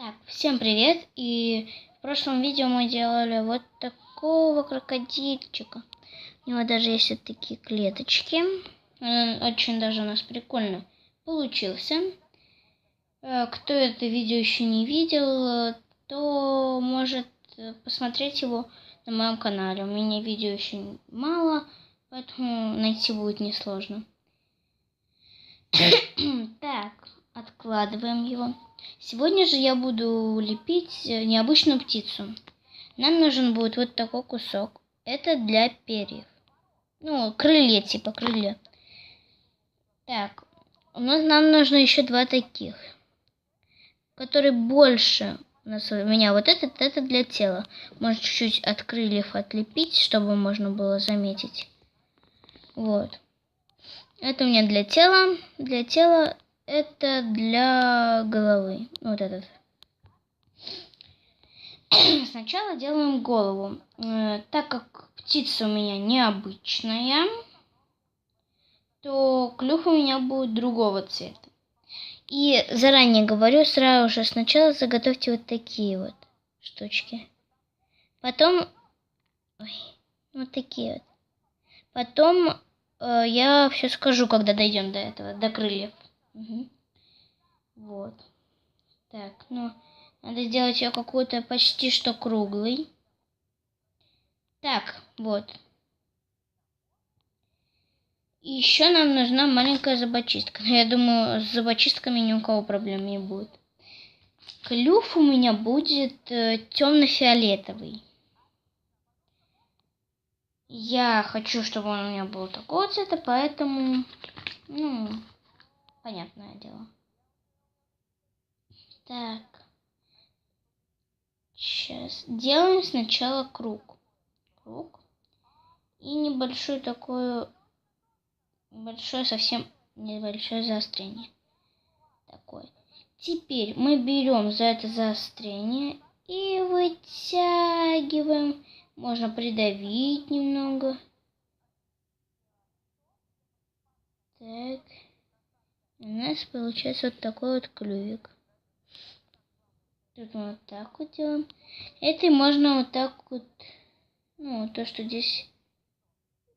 Так, всем привет! И в прошлом видео мы делали вот такого крокодильчика. У него даже есть вот такие клеточки. Он очень даже у нас прикольно получился. Кто это видео еще не видел, то может посмотреть его на моем канале. У меня видео очень мало, поэтому найти будет несложно. Так, откладываем его. Сегодня же я буду лепить необычную птицу. Нам нужен будет вот такой кусок. Это для перьев. Ну, крылья, типа крылья. Так, нам нужно еще два таких, которые больше. У меня вот это для тела. Можно чуть-чуть от крыльев отлепить, чтобы можно было заметить. Вот. Это у меня для тела. Для тела это для головы. Вот этот. Сначала делаем голову. Так как птица у меня необычная, то клюв у меня будет другого цвета. И заранее говорю, сразу же сначала заготовьте вот такие вот штучки. Потом... вот такие вот. Потом я все скажу, когда дойдем до этого, до крыльев. Угу. Вот. Так, надо сделать ее какую-то почти что круглой. Так, вот. И еще нам нужна маленькая зубочистка. Но я думаю, с зубочистками ни у кого проблем не будет. Клюв у меня будет темно-фиолетовый. Я хочу, чтобы он у меня был такого цвета, поэтому, понятное дело. Так. Сейчас делаем сначала круг. И небольшое совсем небольшое заострение. Такое. Теперь мы берем за это заострение и вытягиваем. Можно придавить немного. Так. У нас получается вот такой вот клювик. Тут мы вот так вот делаем. Это можно вот так вот, то, что здесь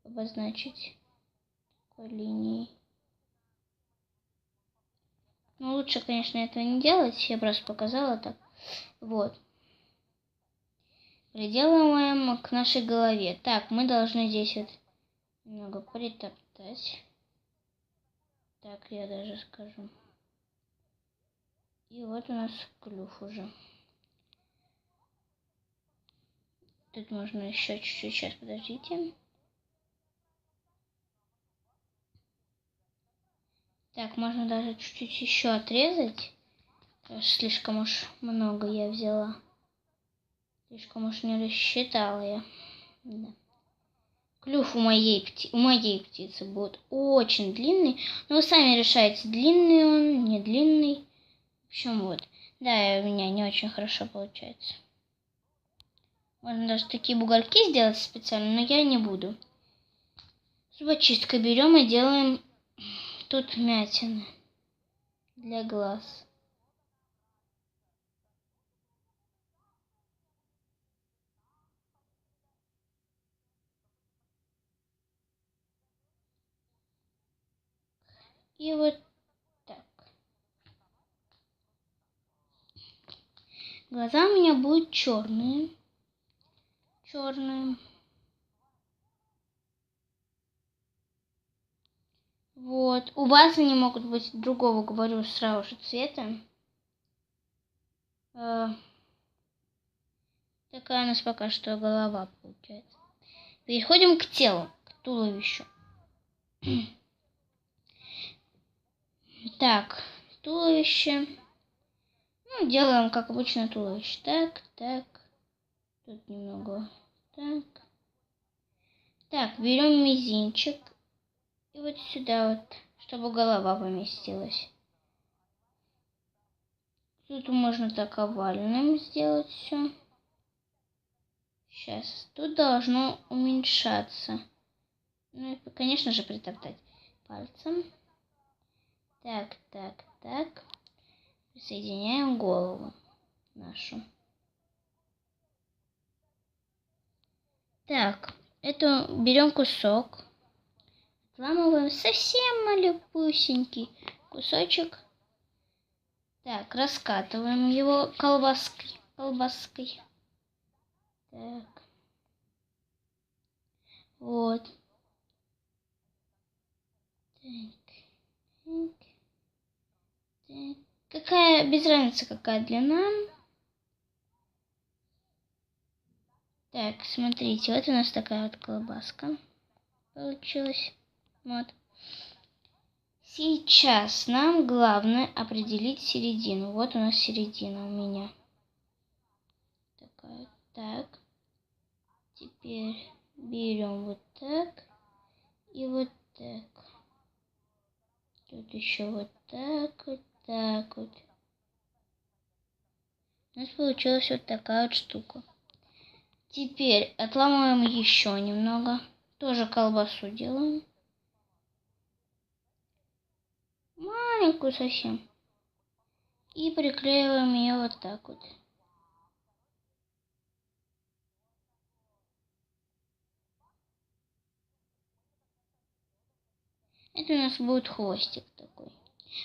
обозначить такой линией. Лучше, конечно, этого не делать. Я просто показала так. Вот. Приделываем к нашей голове. Так, мы должны здесь вот немного притоптать. Так, я даже скажу. И вот у нас клюв уже. Тут можно еще чуть-чуть. Сейчас, подождите. Так, можно даже чуть-чуть еще отрезать. Слишком уж много я взяла. Слишком уж не рассчитала я. Да. Клюв у моей птицы будет очень длинный. Но вы сами решаете, длинный он, не длинный. В общем, вот. Да, у меня не очень хорошо получается. Можно даже такие бугорки сделать специально, но я не буду. Зубочисткой берем и делаем тут вмятины для глаз. И вот так. Глаза у меня будут черные. Вот. У вас они могут быть другого, говорю, сразу же цвета. Такая у нас пока что голова получается. Переходим к телу, к туловищу. Так, туловище. Делаем, как обычно, туловище. Так. Тут немного. Так, берем мизинчик. И вот сюда вот, чтобы голова поместилась. Тут можно так овальным сделать все. Сейчас. Тут должно уменьшаться. И, конечно же, притоптать пальцем. Так. Присоединяем голову. нашу. Так, это берем кусок. Отламываем совсем малюсенький кусочек. Так, раскатываем его колбаской. Так. Вот. Так. Какая, без разницы, какая длина. Так, смотрите, вот у нас такая вот колбаска получилась. Вот. Сейчас нам главное определить середину. Вот у нас середина у меня. Такая. Так. Теперь берем вот так и вот так. Тут еще вот так вот, так вот. У нас получилась вот такая вот штука. Теперь отламываем еще немного. Тоже колбасу делаем. Маленькую совсем. И приклеиваем ее вот так вот. Это у нас будет хвостик такой.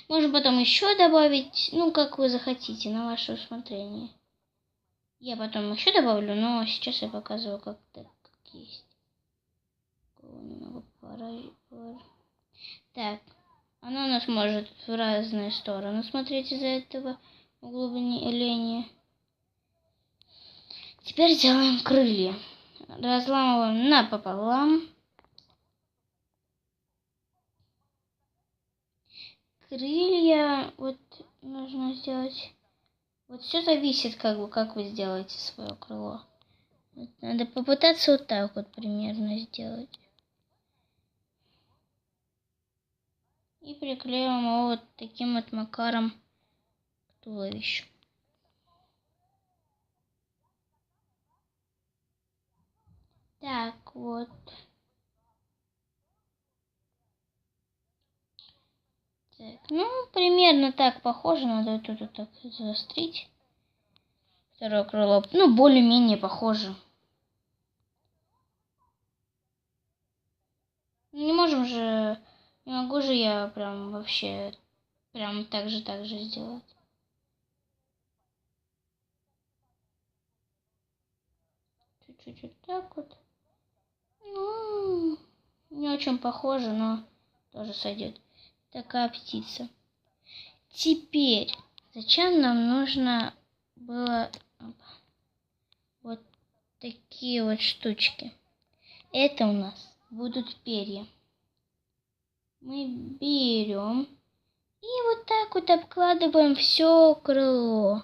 Можно потом еще добавить, ну, как вы захотите, на ваше усмотрение. Я потом еще добавлю, но сейчас я показываю, как есть. Немного так, она у нас может в разные стороны смотреть из-за этого углубления. Теперь делаем крылья. Разламываем напополам. Крылья вот нужно сделать. Вот все зависит, как вы сделаете свое крыло. Вот, надо попытаться вот так вот примерно сделать. И приклеим его вот таким вот макаром к туловищу. Так, вот. Так, ну, примерно так похоже. Надо тут вот так заострить. Второе крыло. Ну, более-менее похоже. Не можем же... Не могу же я прям вообще... Прям так же сделать. Чуть-чуть вот так вот. Ну, не очень похоже, но тоже сойдет. Такая птица. Теперь, зачем нам нужно было вот такие вот штучки? Это у нас будут перья. Мы берем и вот так вот обкладываем все крыло.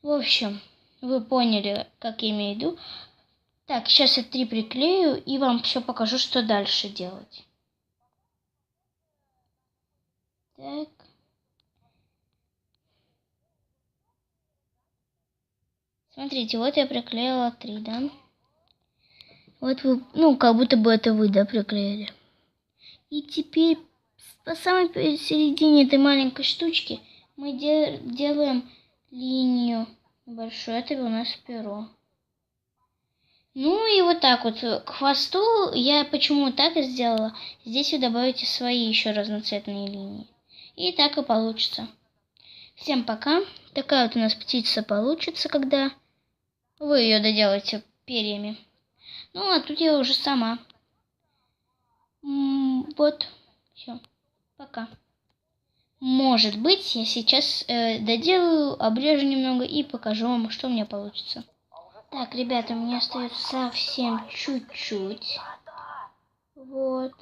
В общем, вы поняли, как я имею в виду. Так, сейчас я 3 приклею и вам все покажу, что дальше делать. Так. Смотрите, вот я приклеила 3, да? Вот вы, ну, как будто бы это вы, да, приклеили. И теперь по самой середине этой маленькой штучки мы делаем линию большую. Это у нас перо. Ну и вот так вот к хвосту я почему так и сделала. Здесь вы добавите свои еще разноцветные линии. И так и получится. Всем пока. Такая вот у нас птица получится, когда вы ее доделаете перьями. Ну а тут я уже сама. Вот. Все. Пока. Может быть, я сейчас доделаю, обрежу немного и покажу вам, что у меня получится. Так, ребята, мне остается совсем чуть-чуть. Вот.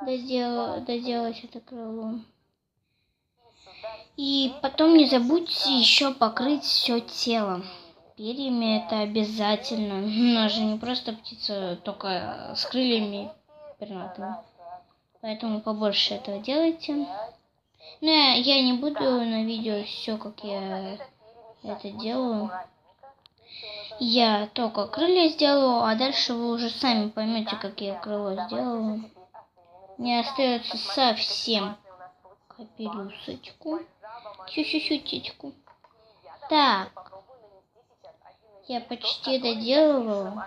Доделать это крыло. И потом не забудьте еще покрыть все тело перьями. Это обязательно. У нас же не просто птица, только с крыльями пернатыми. Поэтому побольше этого делайте. Но я не буду на видео все, как я это делаю. Я только крылья сделаю, а дальше вы уже сами поймете, как я крыло сделала. Мне остается совсем капелюсочку. Чуть-чуть. Так, я почти доделываю.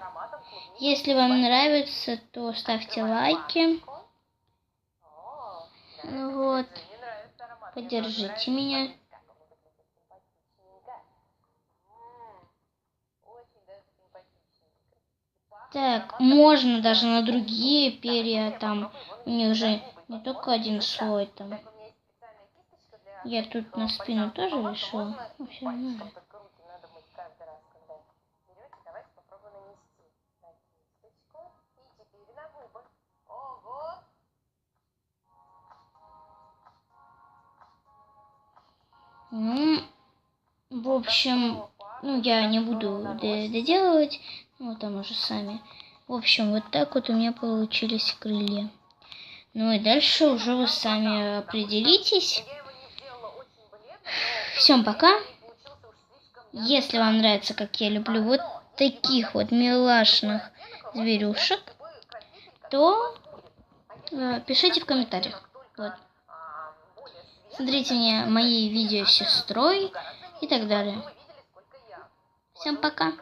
Если вам нравится, то ставьте лайки. Вот. Поддержите меня. Так, можно даже на другие перья, там у них же не только один слой там. Я тут на спину тоже решила. Ну, все нормально. Ну, в общем, ну, я не буду доделывать, ну, там уже сами. В общем, вот так вот у меня получились крылья. Ну и дальше уже вы сами определитесь. Всем пока. Если вам нравится, как я люблю вот таких вот милашных зверюшек, то пишите в комментариях. Вот. Смотрите мне мои видео с сестрой и так далее. Всем пока.